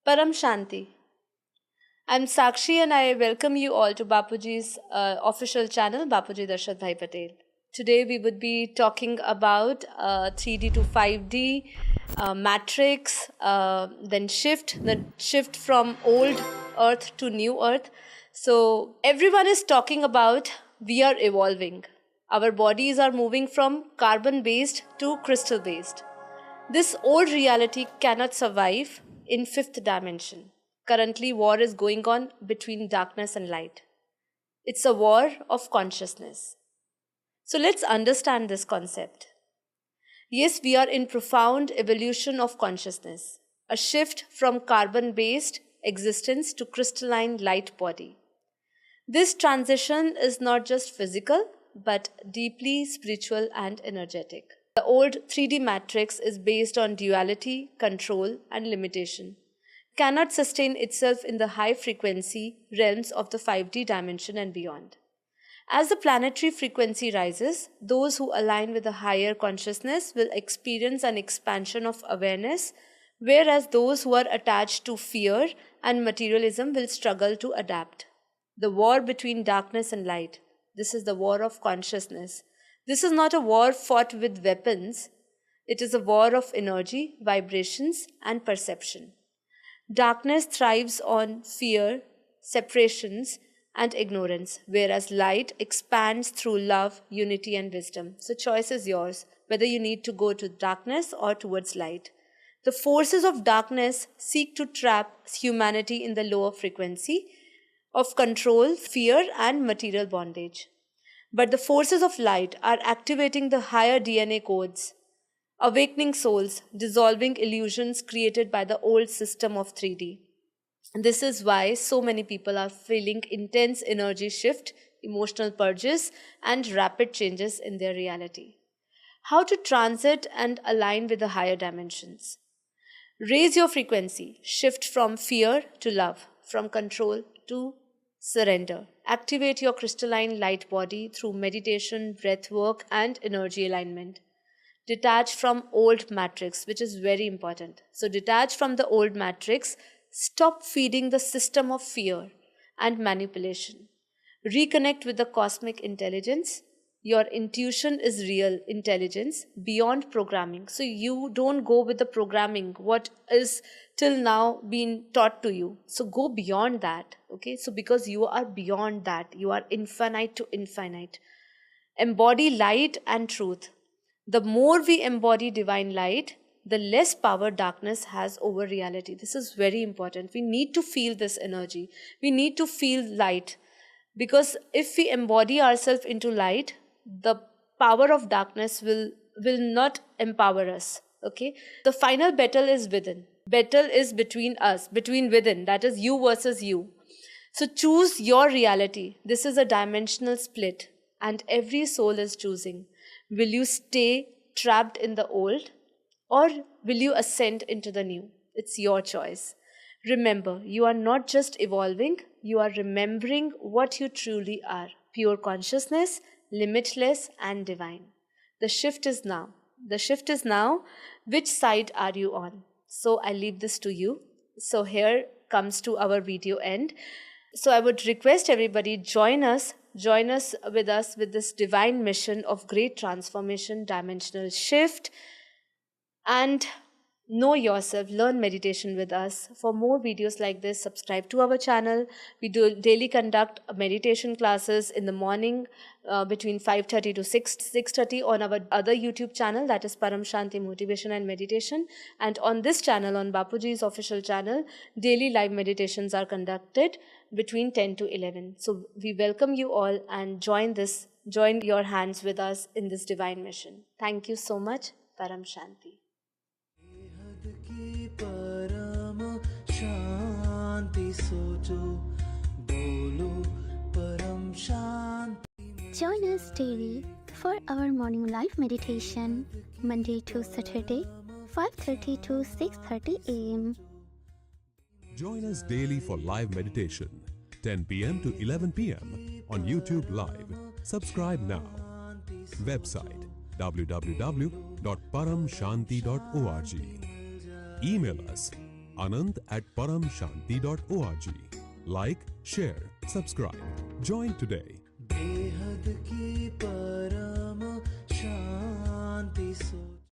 Param Shanti. I'm Sakshi and I welcome you all to Bapuji's official channel, Bapuji Darshad Bhai Patel. Today we would be talking about 3D to 5D, matrix, the shift from old Earth to new Earth. So everyone is talking about we are evolving. Our bodies are moving from carbon based to crystal based. This old reality cannot survive in fifth dimension. Currently, war is going on between darkness and light. It's a war of consciousness. So let's understand this concept. Yes, we are in profound evolution of consciousness, a shift from carbon based existence to crystalline light body. This transition is not just physical, but deeply spiritual and energetic. The old 3D matrix is based on duality, control, and limitation, cannot sustain itself in the high frequency realms of the 5D dimension and beyond. As the planetary frequency rises, those who align with a higher consciousness will experience an expansion of awareness, whereas those who are attached to fear and materialism will struggle to adapt. The war between darkness and light. This is the war of consciousness. This is not a war fought with weapons. It is a war of energy, vibrations, and perception. Darkness thrives on fear, separations, and ignorance, whereas light expands through love, unity, and wisdom. So, choice is yours whether you need to go to darkness or towards light. The forces of darkness seek to trap humanity in the lower frequency of control, fear, and material bondage. But the forces of light are activating the higher DNA codes, awakening souls, dissolving illusions created by the old system of 3D. This is why so many people are feeling intense energy shift, emotional purges, and rapid changes in their reality. How to transit and align with the higher dimensions. Raise your frequency, shift from fear to love, from control to surrender. Activate your crystalline light body through meditation, breath work, and energy alignment. Detach from old matrix, which is very important. So, detach from the old matrix, stop feeding the system of fear and manipulation. Reconnect with the cosmic intelligence. Your intuition is real intelligence beyond programming. So you don't go with the programming, what is till now being taught to you. So go beyond that. Okay. So because you are beyond that, you are infinite to infinite. Embody light and truth. The more we embody divine light, the less power darkness has over reality. This is very important. We need to feel this energy. We need to feel light. Because if we embody ourselves into light, the power of darkness will not empower us. Okay. The final battle is within. Battle is between us, between within. That is you versus you. So choose your reality. This is a dimensional split, and every soul is choosing. Will you stay trapped in the old, or will you ascend into the new? It's your choice. Remember, you are not just evolving, you are remembering what you truly are: pure consciousness, limitless, and divine. The shift is now. The shift is now. Which side are you on? So I leave this to you. So here comes to our video end. So I would request everybody join us with this divine mission of great transformation, dimensional shift, and know yourself. Learn meditation with us. For more videos like this, subscribe to our channel. We do daily conduct meditation classes in the morning between 5:30 to 6:30 on our other YouTube channel, that is Param Shanti Motivation and Meditation. And on this channel, on Bapuji's official channel, daily live meditations are conducted between 10 to 11. So we welcome you all and join your hands with us in this divine mission. Thank you so much. Param Shanti. की परम शांति सोचो बोलो परम शांति. Join us daily for our morning live meditation, Monday to Saturday, 5:30 to 6:30 a.m. Join us daily for live meditation, 10 p.m. to 11 p.m. on YouTube Live. Subscribe now. Website www.paramshanti.org. Email us anand@paramshanti.org. Like, share, subscribe. Join today. बेहद की